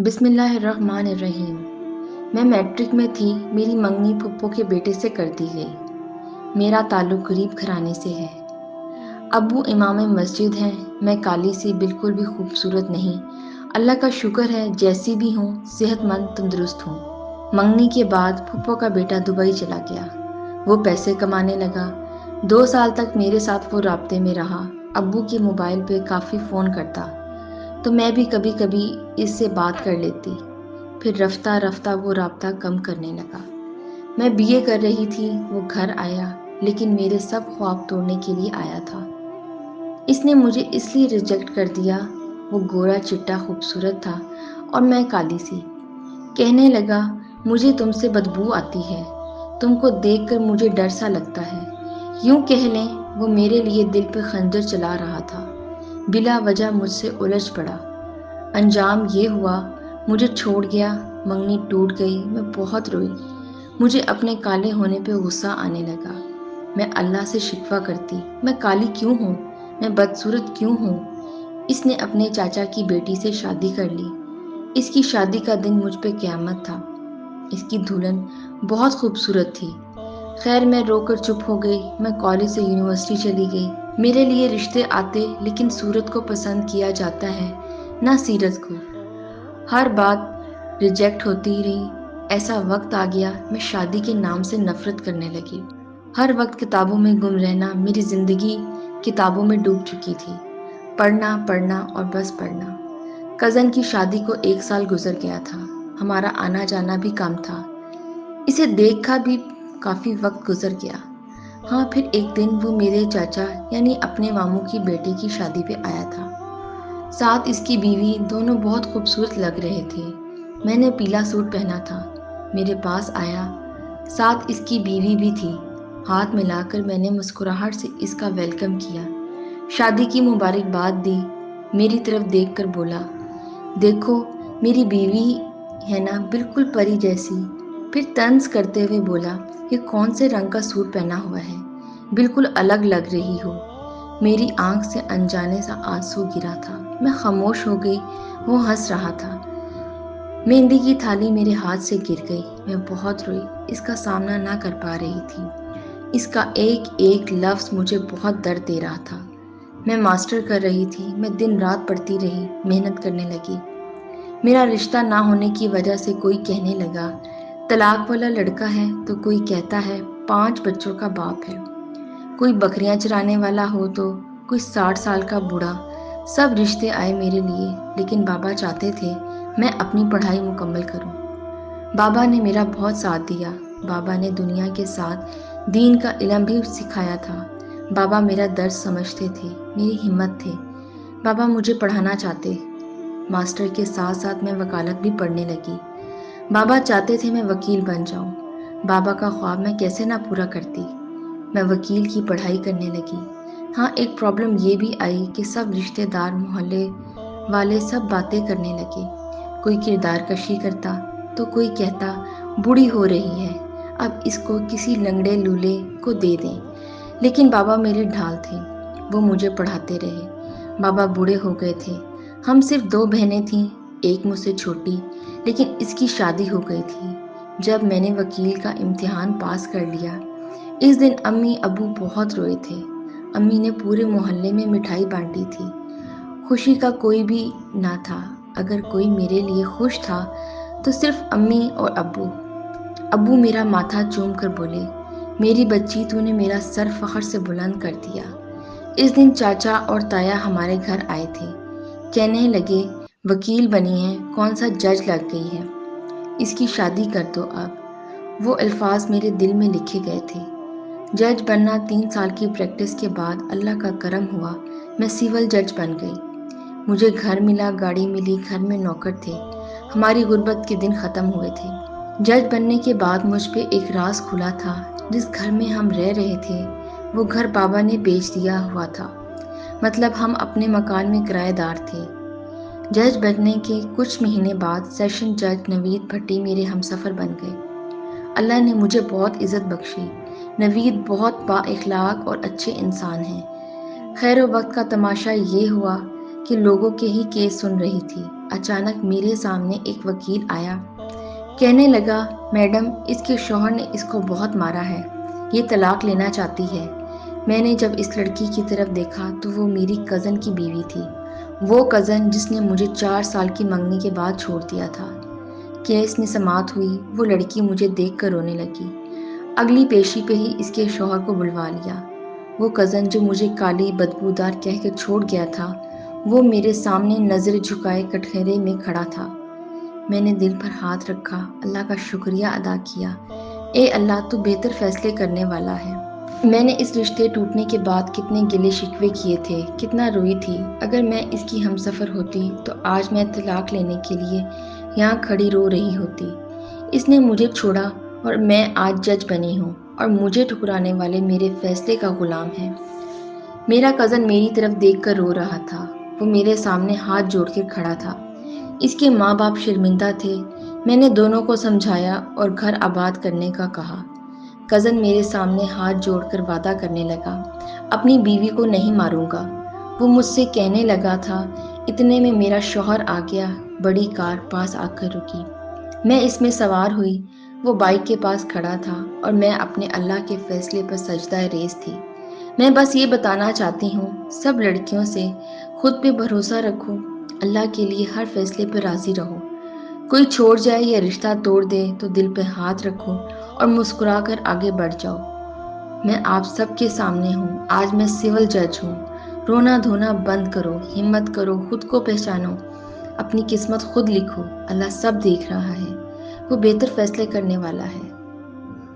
بسم اللہ الرحمن الرحیم۔ میں میٹرک میں تھی، میری منگنی پھپھو کے بیٹے سے کر دی گئی۔ میرا تعلق غریب گھرانے سے ہے۔ ابو امام مسجد ہیں، میں کالی سی بالکل بھی خوبصورت نہیں۔ اللہ کا شکر ہے جیسی بھی ہوں، صحت مند تندرست ہوں۔ منگنی کے بعد پھپھو کا بیٹا دبئی چلا گیا، وہ پیسے کمانے لگا۔ 2 سال تک میرے ساتھ وہ رابطے میں رہا۔ ابو کے موبائل پہ کافی فون کرتا تو میں بھی کبھی کبھی اس سے بات کر لیتی، پھر رفتہ رفتہ وہ رابطہ کم کرنے لگا۔ میں BA کر رہی تھی، وہ گھر آیا، لیکن میرے سب خواب توڑنے کے لیے آیا تھا۔ اس نے مجھے اس لیے ریجیکٹ کر دیا، وہ گورا چٹا خوبصورت تھا اور میں کالی سی۔ کہنے لگا مجھے تم سے بدبو آتی ہے، تم کو دیکھ کر مجھے ڈر سا لگتا ہے۔ یوں کہہ لیں وہ میرے لیے دل پہ خنجر چلا رہا تھا۔ بلا وجہ مجھ سے الجھ پڑا۔ انجام یہ ہوا مجھے چھوڑ گیا، منگنی ٹوٹ گئی، میں بہت روئی۔ مجھے اپنے کالے ہونے پہ غصہ آنے لگا۔ میں اللہ سے شکوہ کرتی، میں کالی کیوں ہوں، میں بدصورت کیوں ہوں۔ اس نے اپنے چاچا کی بیٹی سے شادی کر لی۔ اس کی شادی کا دن مجھ پہ قیامت تھا۔ اس کی دلہن بہت خوبصورت تھی۔ خیر میں رو کر چپ ہو گئی۔ میں کالج سے یونیورسٹی چلی گئی۔ میرے لیے رشتے آتے، لیکن صورت کو پسند کیا جاتا ہے نہ سیرت کو۔ ہر بات ریجیکٹ ہوتی رہی۔ ایسا وقت آ گیا میں شادی کے نام سے نفرت کرنے لگی۔ ہر وقت کتابوں میں گم رہنا، میری زندگی کتابوں میں ڈوب چکی تھی۔ پڑھنا پڑھنا اور بس پڑھنا۔ کزن کی شادی کو 1 سال گزر گیا تھا، ہمارا آنا جانا بھی کم تھا۔ اسے دیکھا بھی کافی وقت گزر گیا۔ ہاں پھر ایک دن وہ میرے چاچا یعنی اپنے ماموں کی بیٹے کی شادی پہ آیا تھا، ساتھ اس کی بیوی، دونوں بہت خوبصورت لگ رہے تھے۔ میں نے پیلا سوٹ پہنا تھا۔ میرے پاس آیا، ساتھ اس کی بیوی بھی تھی۔ ہاتھ ملا کر میں نے مسکراہٹ سے اس کا ویلکم کیا، شادی کی مبارکباد دی۔ میری طرف دیکھ کر بولا، دیکھو میری بیوی ہے نا بالکل پری جیسی۔ پھر طنز کرتے ہوئے بولا، یہ کون سے رنگ کا سوٹ پہنا ہوا ہے، بالکل الگ لگ رہی ہو۔ میری آنکھ سے انجانے سا آنسو گرا تھا۔ میں خاموش ہو گئی، وہ ہنس رہا تھا۔ مہندی کی تھالی میرے ہاتھ سے گر گئی، میں بہت روئی، اس کا سامنا نہ کر پا رہی تھی۔ اس کا ایک ایک لفظ مجھے بہت درد دے رہا تھا۔ میں ماسٹر کر رہی تھی، میں دن رات پڑھتی رہی، محنت کرنے لگی۔ میرا رشتہ نہ ہونے کی وجہ سے کوئی کہنے لگا طلاق والا لڑکا ہے، تو کوئی کہتا ہے 5 بچوں کا باپ ہے، کوئی بکریاں چرانے والا ہو تو کوئی 60 سال کا بوڑھا۔ سب رشتے آئے میرے لیے، لیکن بابا چاہتے تھے میں اپنی پڑھائی مکمل کروں۔ بابا نے میرا بہت ساتھ دیا۔ بابا نے دنیا کے ساتھ دین کا علم بھی سکھایا تھا۔ بابا میرا درد سمجھتے تھے، میری ہمت تھے۔ بابا مجھے پڑھانا چاہتے۔ ماسٹر کے ساتھ ساتھ میں وکالت بھی پڑھنے لگی۔ بابا چاہتے تھے میں وکیل بن جاؤں۔ بابا کا خواب میں کیسے نہ پورا کرتی۔ میں وکیل کی پڑھائی کرنے لگی۔ ہاں ایک پرابلم یہ بھی آئی کہ سب رشتہ دار، محلے والے سب باتیں کرنے لگے۔ کوئی کردار کشی کرتا تو کوئی کہتا بوڑھی ہو رہی ہے، اب اس کو کسی لنگڑے لولے کو دے دیں۔ لیکن بابا میرے ڈھال تھے، وہ مجھے پڑھاتے رہے۔ بابا بوڑھے ہو گئے تھے۔ ہم صرف 2 بہنیں تھیں، ایک مجھ سے چھوٹی، لیکن اس کی شادی ہو گئی تھی جب میں نے وکیل کا امتحان پاس کر لیا۔ اس دن امی ابو بہت روئے تھے۔ امی نے پورے محلے میں مٹھائی بانٹی تھی۔ خوشی کا کوئی بھی نہ تھا۔ اگر کوئی میرے لیے خوش تھا تو صرف امی اور ابو۔ ابو میرا ماتھا چوم کر بولے، میری بچی تو نے میرا سر فخر سے بلند کر دیا۔ اس دن چاچا اور تایا ہمارے گھر آئے تھے۔ کہنے لگے وکیل بنی ہے، کون سا جج لگ گئی ہے، اس کی شادی کر دو اب۔ وہ الفاظ میرے دل میں لکھے گئے تھے۔ جج بننا 3 سال کی پریکٹس کے بعد اللہ کا کرم ہوا، میں سول جج بن گئی۔ مجھے گھر ملا، گاڑی ملی، گھر میں نوکر تھے۔ ہماری غربت کے دن ختم ہوئے تھے۔ جج بننے کے بعد مجھ پہ ایک راز کھلا تھا۔ جس گھر میں ہم رہ رہے تھے وہ گھر بابا نے بیچ دیا ہوا تھا، مطلب ہم اپنے مکان میں کرایہ دار تھے۔ جج بننے کے کچھ مہینے بعد سیشن جج نوید بھٹی میرے ہمسفر بن گئے۔ اللہ نے مجھے بہت عزت بخشی۔ نوید بہت با اخلاق اور اچھے انسان ہیں۔ خیر و وقت کا تماشا یہ ہوا کہ لوگوں کے ہی کیس سن رہی تھی، اچانک میرے سامنے ایک وکیل آیا۔ کہنے لگا، میڈم، اس کے شوہر نے اس کو بہت مارا ہے، یہ طلاق لینا چاہتی ہے۔ میں نے جب اس لڑکی کی طرف دیکھا تو وہ میری کزن کی بیوی تھی، وہ کزن جس نے مجھے 4 سال کی منگنی کے بعد چھوڑ دیا تھا۔ کیس میں سماعت ہوئی، وہ لڑکی مجھے دیکھ کر رونے لگی۔ اگلی پیشی پہ ہی اس کے شوہر کو بلوا لیا۔ وہ کزن جو مجھے کالی بدبودار کہہ کے چھوڑ گیا تھا، وہ میرے سامنے نظر جھکائے کٹہرے میں کھڑا تھا۔ میں نے دل پر ہاتھ رکھا، اللہ کا شکریہ ادا کیا۔ اے اللہ، تو بہتر فیصلے کرنے والا ہے۔ میں نے اس رشتے ٹوٹنے کے بعد کتنے گلے شکوے کیے تھے، کتنا روئی تھی۔ اگر میں اس کی ہمسفر ہوتی تو آج میں طلاق لینے کے لیے یہاں کھڑی رو رہی ہوتی۔ اس نے مجھے چھوڑا اور میں آج جج بنی ہوں اور مجھے ٹھکرانے والے میرے فیصلے کا غلام ہے۔ میرا کزن میری طرف دیکھ کر رو رہا تھا، وہ میرے سامنے ہاتھ جوڑ کر کھڑا تھا۔ اس کے ماں باپ شرمندہ تھے۔ میں نے دونوں کو سمجھایا اور گھر آباد کرنے کا کہا۔ کزن میرے سامنے ہاتھ جوڑ کر وعدہ کرنے لگا، اپنی بیوی کو نہیں ماروں گا۔ وہ مجھ سے کہنے لگا تھا، اتنے میں میرا شوہر آ گیا، بڑی کار پاس آ کر رکی۔ میں اس میں سوار ہوئی، وہ بائک کے پاس کھڑا تھا اور میں اپنے اللہ کے فیصلے پر سجدہ ریز تھی۔ میں بس یہ بتانا چاہتی ہوں، سب لڑکیوں سے خود پہ بھروسہ رکھو، اللہ کے لیے ہر فیصلے پر راضی رہو۔ کوئی چھوڑ جائے یا رشتہ توڑ دے تو دل پہ ہاتھ رکھو اور مسکرا کر آگے بڑھ جاؤ۔ میں آپ سب کے سامنے ہوں، آج میں سول جج ہوں۔ رونا دھونا بند کرو، ہمت کرو، خود کو پہچانو، اپنی قسمت خود لکھو۔ اللہ سب دیکھ رہا ہے، وہ بہتر فیصلے کرنے والا ہے۔